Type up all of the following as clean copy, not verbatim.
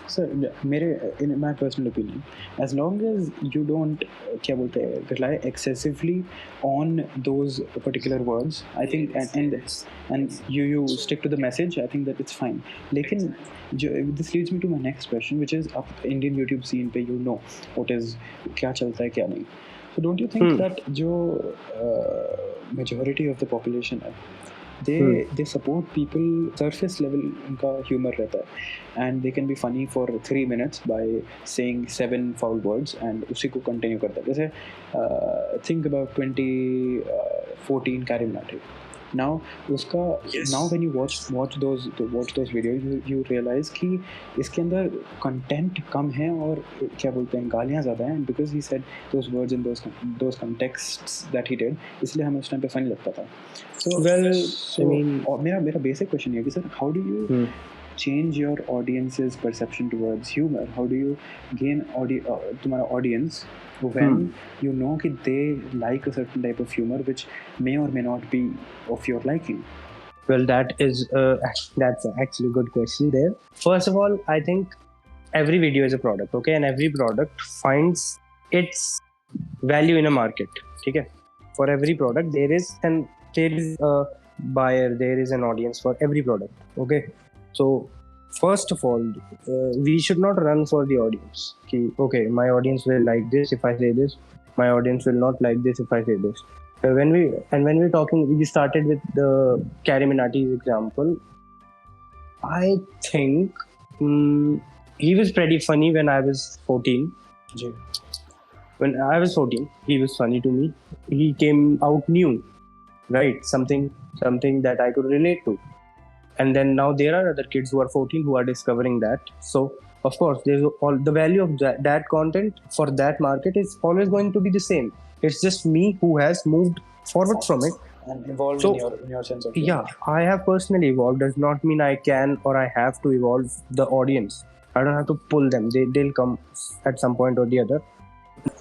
So in my personal opinion, as long as you don't क्या बोलते हैं, rely excessively on those particular words, I think, and you stick to the message, I think that it's fine. लेकिन this leads me to my next question, which is up Indian YouTube scene पे what is क्या चलता है क्या नहीं. So don't you think that जो majority of the population है, they support people surface level उनका humor रहता है, and they can be funny for 3 minutes by saying 7 foul words and उसी को continue करता है. जैसे think about 2014 Carrie Minati. Now उसका now when you watch those videos, you realize कि इसके अंदर content कम है और क्या बोलते हैं गालियाँ ज़्यादा हैं, because he said those words in those contexts that he did, इसलिए हमें उस टाइम पे funny लगता था. So I mean, मेरा basic question है कि sir, how do you change your audience's perception towards humor? How do you gain तुम्हारा audience when you know that they like a certain type of humor which may or may not be of your liking? Well, that's actually a good question there. First of all, I think every video is a product, okay, and every product finds its value in a market. Okay, for every product there is a buyer, there is an audience for every product. Okay, so first of all, we should not run for the audience. Okay, my audience will like this if I say this. My audience will not like this if I say this. When we're talking, we started with the Carrie Minati's example. I think he was pretty funny when I was 14. When I was 14, he was funny to me. He came out new, right? Something that I could relate to. And then now there are other kids who are 14 who are discovering that. So of course, there's all the value of that content for that market is always going to be the same. It's just me who has moved forward from it and evolved in your sense of humor. Yeah, I have personally evolved. Does not mean I can or I have to evolve the audience. I don't have to pull them. They'll come at some point or the other.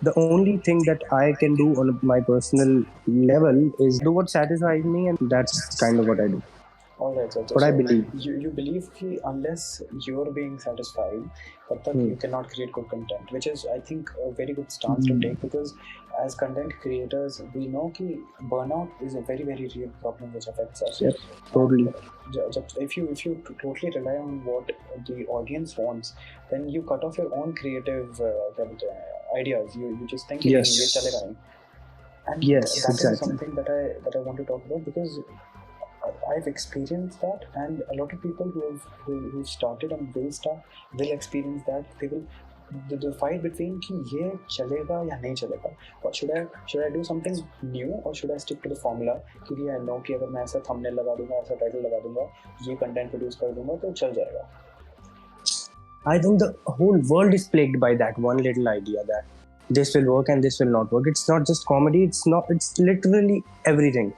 The only thing that I can do on my personal level is do what satisfies me, and that's kind of what I do. All right, so what I believe. You believe that unless you're being satisfied, you cannot create good content, which is, I think, a very good stance to take, because as content creators, we know that burnout is a very, very real problem which affects us. Yes, totally. If you totally rely on what the audience wants, then you cut off your own creative ideas. You just think, yes. And yes, that exactly. is something that I want to talk about, because I've experienced that, and a lot of people who started and will experience that. They will the fight between कि ये चलेगा या नहीं चलेगा, or should I do something new, or should I stick to the formula क्योंकि I know कि अगर मैं ऐसा thumbnail लगा दूँगा, ऐसा title लगा दूँगा, ये content produce कर दूँगा तो चल जाएगा. I think the whole world is plagued by that one little idea that this will work and this will not work. It's not just comedy. It's literally everything.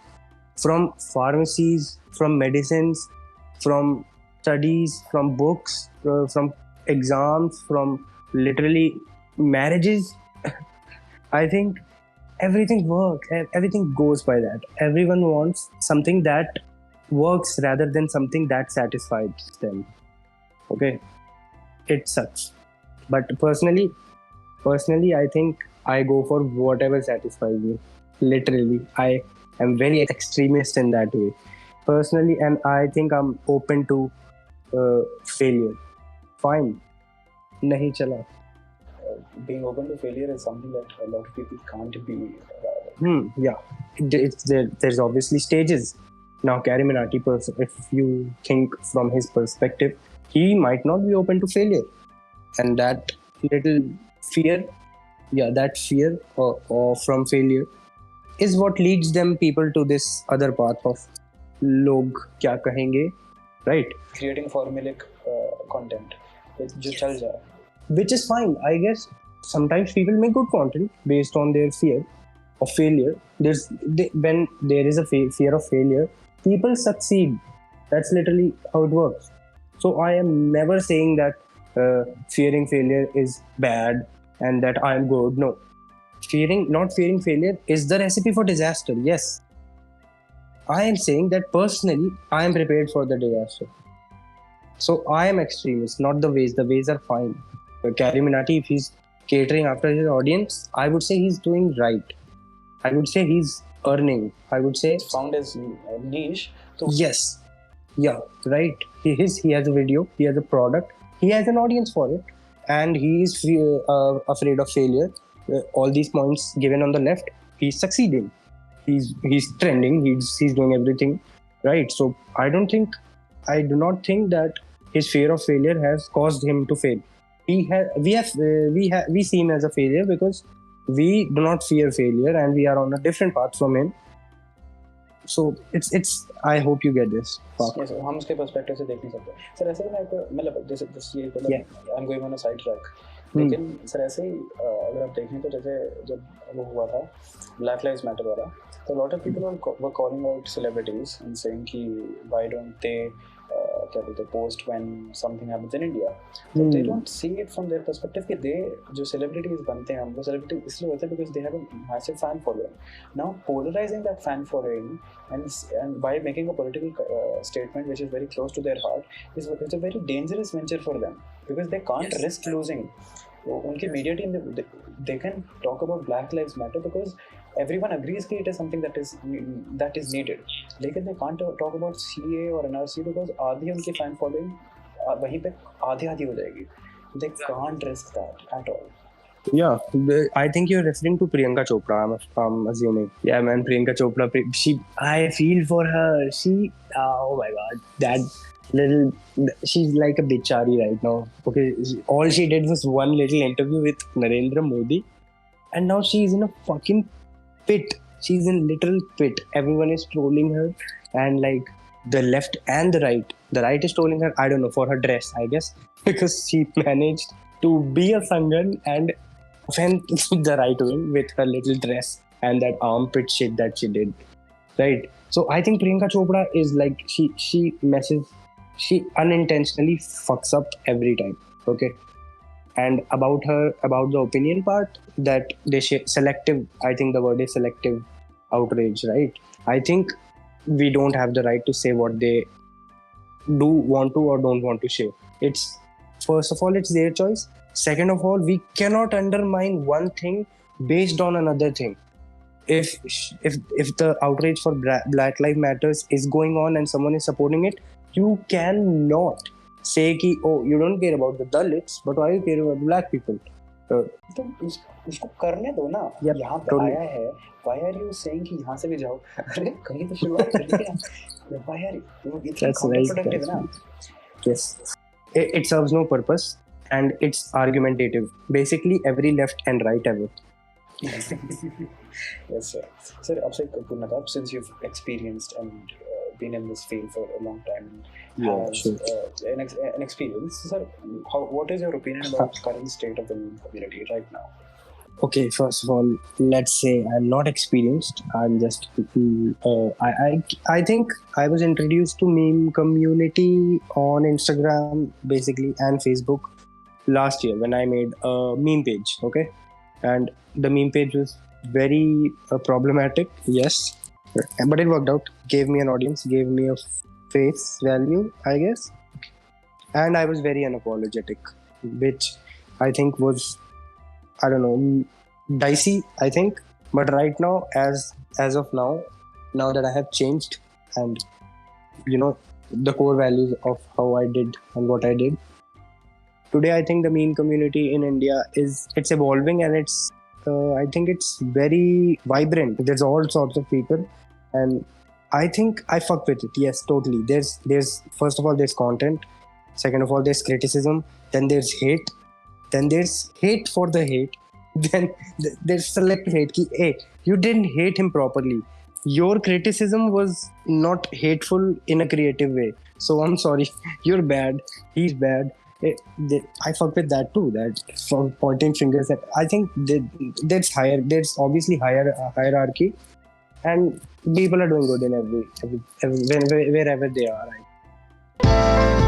From pharmacies, from medicines, from studies, from books, from exams, from literally marriages. I think everything works. Everything goes by that. Everyone wants something that works rather than something that satisfies them. Okay, it sucks. But personally, I think I go for whatever satisfies me. Literally, I am very extremist in that way. Personally, and I think I'm open to failure. Fine. Nahi chala. Being open to failure is something that a lot of people can't be. Yeah. There's obviously stages. Now, Carrie Minati person, if you think from his perspective, he might not be open to failure. And that little fear, that fear from failure is what leads people to this other path of log kya kahenge, right? Creating formulaic content, which is fine. I guess sometimes people make good content based on their fear of failure. When there is a fear of failure, people succeed. That's literally how it works. So I am never saying that fearing failure is bad and that I am good. No. Not fearing failure is the recipe for disaster. Yes. I am saying that personally, I am prepared for the disaster. So I am extremist, not the ways. The ways are fine. Gary Minati, if he's catering after his audience, I would say he's doing right. I would say he's earning. I would say Found his niche. So yes, yeah, right. He has a video, he has a product, he has an audience for it, and he is afraid of failure. All these points given on the left, he's succeeding. He's trending. He's doing everything right. So I do not think that his fear of failure has caused him to fail. We see him as a failure because we do not fear failure and we are on a different path from him. So it's I hope you get this. yes, हम उसके perspective से देख नहीं सकते sir. ऐसे में एक मतलब जैसे ये मतलब I am going on a side track, लेकिन सर ऐसे ही अगर आप देखें तो जैसे जब वो हुआ था ब्लैक लाइव्स मैटर वाला, तो lot of people were calling out celebrities and saying कि व्हाई डोंट दे क्या बोलते हैं post when something happens in India. तो they don't see it from their perspective कि दे जो सेलिब्रिटीज बनते हैं वो सेलिब्रिटी इसलिए होते हैं because they have a massive fan following. Now polarising that fan following and by making a political statement which is very close to their heart is it's a very dangerous venture for them because they can't risk losing. उनकी media team they can talk about Black Lives Matter because everyone agrees that it is something that is needed, लेकिन they can't talk about CA or NRC because आधी उनकी fan following वहीं पे आधी हो जाएगी. They can't risk that at all. Yeah, I think you're referring to Priyanka Chopra. I'm assuming. Yeah, man, Priyanka Chopra. I feel for her. Oh my god, that little. She's like a bichari right now. Okay, all she did was one little interview with Narendra Modi, and now she's in a fucking pit. She's in literal pit. Everyone is trolling her, and like the left and the right. The right is trolling her. I don't know, for her dress, I guess, because she managed to be a Sangan and offend the right wing with her little dress and that armpit shit that she did, right? So I think Priyanka Chopra is like she unintentionally fucks up every time. Okay, and about the opinion part that they selective. I think the word is selective outrage, right? I think we don't have the right to say what they do want to or don't want to say. It's first of all, it's their choice. Second of all, we cannot undermine one thing based on another thing. If the outrage for Black Lives Matters is going on and someone is supporting it, you cannot say कि oh you don't care about the Dalits but why you care about black people. तो उसको करने दो ना, यहाँ पे आया है, why are you saying कि यहाँ से भी जाओ? अरे कहीं तो शुरुआत करनी है. Why are you? It's counterproductive ना. Yes, it serves no purpose. And it's argumentative. Basically, every left and right ever. Yes, sir. Sir, आपसे पूछना था, since you've experienced and been in this field for a long time, an experience, sir, what is your opinion about current state of the meme community right now? Okay, first of all, let's say I'm not experienced. I'm just I think I was introduced to meme community on Instagram basically and Facebook last year when I made a meme page. Okay, and the meme page was very problematic, yes, but it worked out. Gave me an audience, gave me a face value, I guess, and I was very unapologetic, which I think was, I don't know, dicey, I think. But right now, as of now that I have changed and you know the core values of how I did and what I did, today I think the meme community in India it's evolving and it's I think it's very vibrant. There's all sorts of people and I think I fuck with it. Yes, totally. There's first of all there's content, second of all there's criticism, then there's hate, then there's hate for the hate, then there's selective hate ki, hey, you didn't hate him properly, your criticism was not hateful in a creative way, so I'm sorry, you're bad, he's bad. I fuck with that too. That for pointing fingers. That I think there's higher. There's obviously higher hierarchy, and people are doing good in every wherever they are. Right?